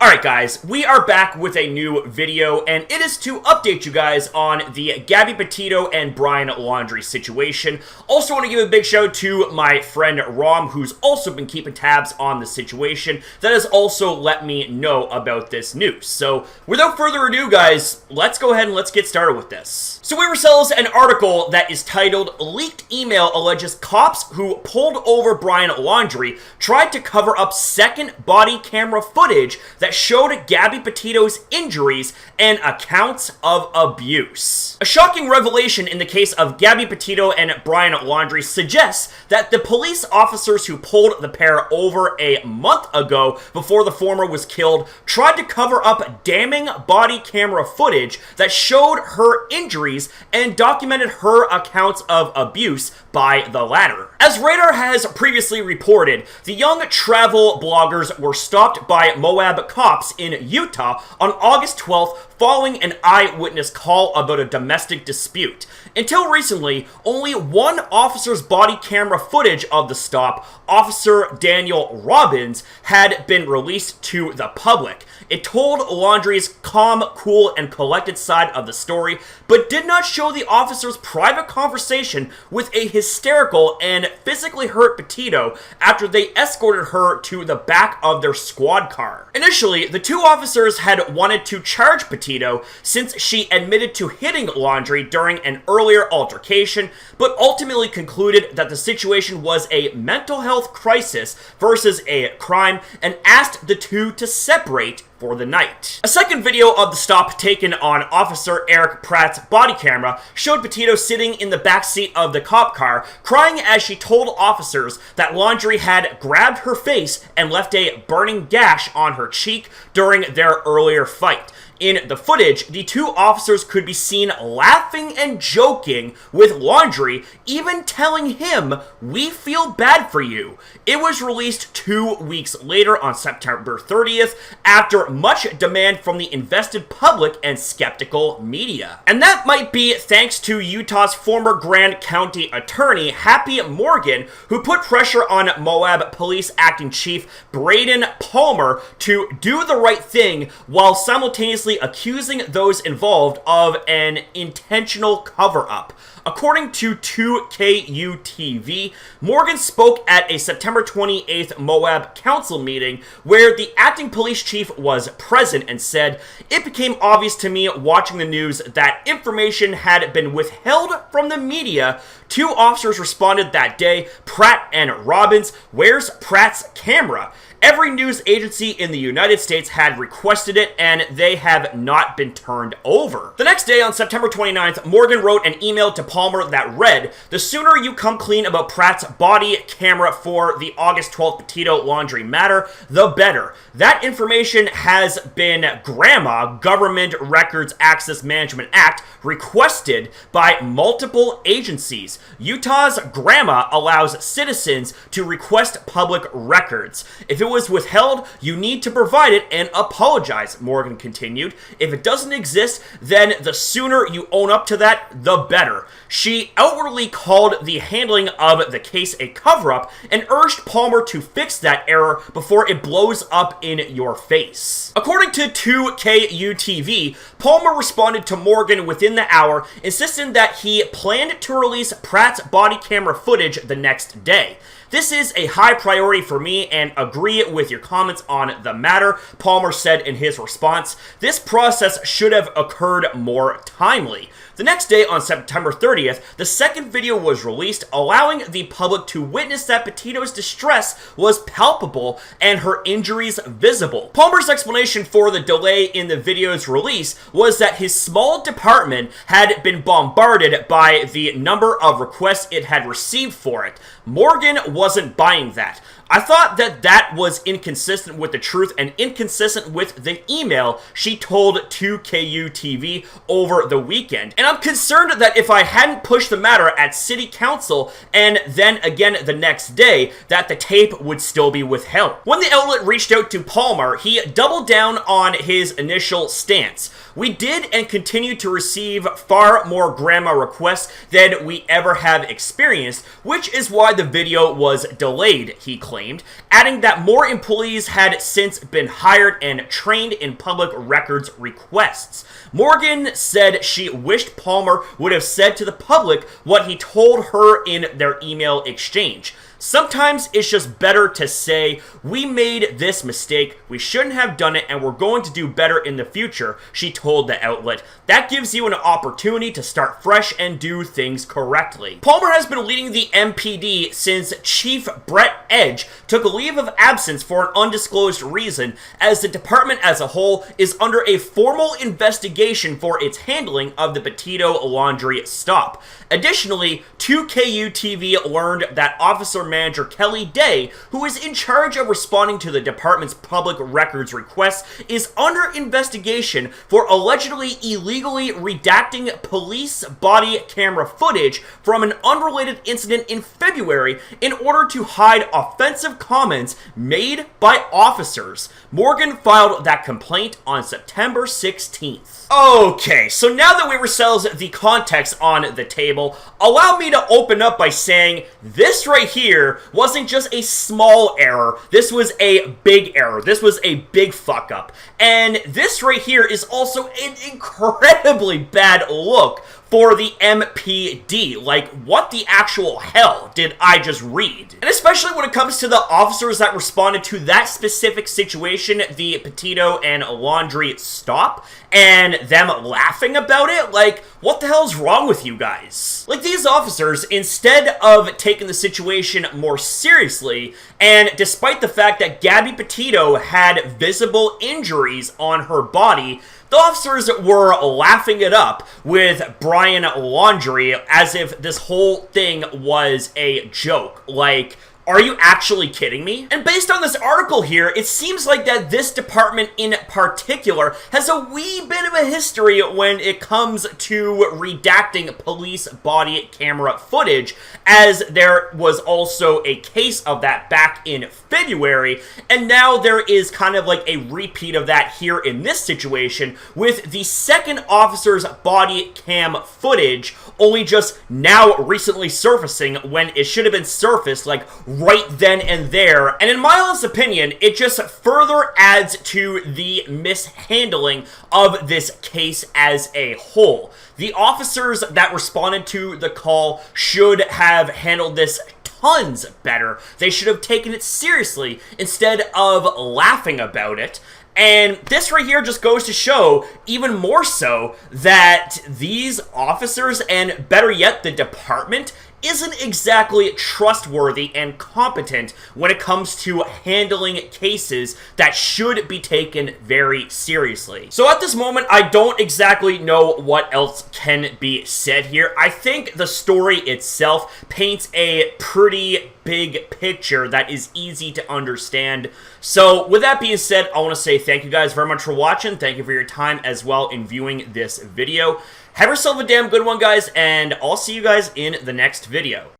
Alright guys, we are back with a new video, and it is to update you guys on the Gabby Petito and Brian Laundrie situation. Also want to give a big shout out to my friend Rom, who's also been keeping tabs on the situation, that has also let me know about this news. So, without further ado guys, let's go ahead and let's get started with this. So we ourselves an article that is titled, Leaked Email Alleges Cops Who Pulled Over Brian Laundrie Tried to Cover Up Second Body Camera Footage that showed Gabby Petito's injuries and accounts of abuse. A shocking revelation in the case of Gabby Petito and Brian Laundrie suggests that the police officers who pulled the pair over a month ago before the former was killed tried to cover up damning body camera footage that showed her injuries and documented her accounts of abuse by the latter. As Radar has previously reported, the young travel bloggers were stopped by Moab cops in Utah on August 12th following an eyewitness call about a domestic dispute. Until recently, only one officer's body camera footage of the stop, Officer Daniel Robbins, had been released to the public. It told Laundrie's calm, cool, and collected side of the story, but did not show the officer's private conversation with a hysterical and physically hurt Petito after they escorted her to the back of their squad car. Initially, the two officers had wanted to charge Petito since she admitted to hitting Laundrie during an earlier altercation, but ultimately concluded that the situation was a mental health crisis versus a crime and asked the two to separate for the night. A second video of the stop taken on Officer Eric Pratt's body camera showed Petito sitting in the backseat of the cop car, crying as she told officers that Laundrie had grabbed her face and left a burning gash on her cheek during their earlier fight. In the footage, the two officers could be seen laughing and joking with Laundrie, even telling him, "We feel bad for you." It was released 2 weeks later on September 30th after much demand from the invested public and skeptical media. And that might be thanks to Utah's former Grand County Attorney, Happy Morgan, who put pressure on Moab Police Acting Chief Braden Palmer to do the right thing while simultaneously accusing those involved of an intentional cover-up. According to 2KUTV, Morgan spoke at a September 28th Moab Council meeting where the acting police chief was present and said, "It became obvious to me watching the news that information had been withheld from the media. Two officers responded that day, Pratt and Robbins. Where's Pratt's camera? Every news agency in the United States had requested it, and they have not been turned over." The next day, on September 29th, Morgan wrote an email to Palmer that read, "The sooner you come clean about Pratt's body camera for the August 12th Petito Laundrie matter, the better. That information has been Government Records Access Management Act, requested by multiple agencies. Utah's GRAMA allows citizens to request public records. If it was withheld, you need to provide it and apologize," Morgan continued. "If it doesn't exist, then the sooner you own up to that, the better." She outwardly called the handling of the case a cover-up and urged Palmer to fix that error before it blows up in your face. According to 2KUTV, Palmer responded to Morgan within the hour, insisting that he planned to release Pratt's body camera footage the next day. "This is a high priority for me and agree with your comments on the matter," Palmer said in his response. "This process should have occurred more timely." The next day, on September 30th, the second video was released, allowing the public to witness that Petito's distress was palpable and her injuries visible. Palmer's explanation for the delay in the video's release was that his small department had been bombarded by the number of requests it had received for it. Morgan wasn't buying that. "I thought that that was inconsistent with the truth and inconsistent with the email," she told 2KUTV over the weekend. "And I'm concerned that if I hadn't pushed the matter at City Council and then again the next day, that the tape would still be withheld." When the outlet reached out to Palmer, he doubled down on his initial stance. "We did and continue to receive far more grandma requests than we ever have experienced, which is why the video was delayed," he claimed. claimed, adding that more employees had since been hired and trained in public records requests. Morgan said she wished Palmer would have said to the public what he told her in their email exchange. Sometimes it's just better to say, we made this mistake, we shouldn't have done it, and we're going to do better in the future, she told the outlet. That gives you an opportunity to start fresh and do things correctly. Palmer has been leading the MPD since Chief Brett Edge took a leave of absence for an undisclosed reason, as the department as a whole is under a formal investigation for its handling of the Petito Laundrie stop. Additionally, 2KU-TV learned that Officer Manager Kelly Day, who is in charge of responding to the department's public records requests, is under investigation for allegedly illegally redacting police body camera footage from an unrelated incident in February in order to hide offensive comments made by officers. Morgan filed that complaint on September 16th. Okay, so now that we've settled the context on the table, allow me to open up by saying this right here wasn't just a small error, this was a big error, this was a big fuck up, and this right here is also an incredibly bad look for the MPD. Like, what the actual hell did I just read? And especially when it comes to the officers that responded to that specific situation, the Petito and Laundrie stop, and them laughing about it, like, what the hell's wrong with you guys? Like, these officers, instead of taking the situation more seriously, and despite the fact that Gabby Petito had visible injuries on her body, the officers were laughing it up with Brian Laundrie as if this whole thing was a joke. Like, are you actually kidding me? And based on this article here, it seems like that this department in particular has a wee bit of a history when it comes to redacting police body camera footage, as there was also a case of that back in February, and now there is kind of like a repeat of that here in this situation with the second officer's body cam footage only just now recently surfacing when it should have been surfaced like right then and there. And in my honest opinion, it just further adds to the mishandling of this case as a whole. The officers that responded to the call should have handled this tons better. They should have taken it seriously instead of laughing about it. And this right here just goes to show, even more so, that these officers, and better yet, the department, isn't exactly trustworthy and competent when it comes to handling cases that should be taken very seriously. So at this moment, I don't exactly know what else can be said here. I think the story itself paints a pretty big picture that is easy to understand. So with that being said, I want to say thank you guys very much for watching. Thank you for your time as well in viewing this video. Have yourself a damn good one, guys, and I'll see you guys in the next video.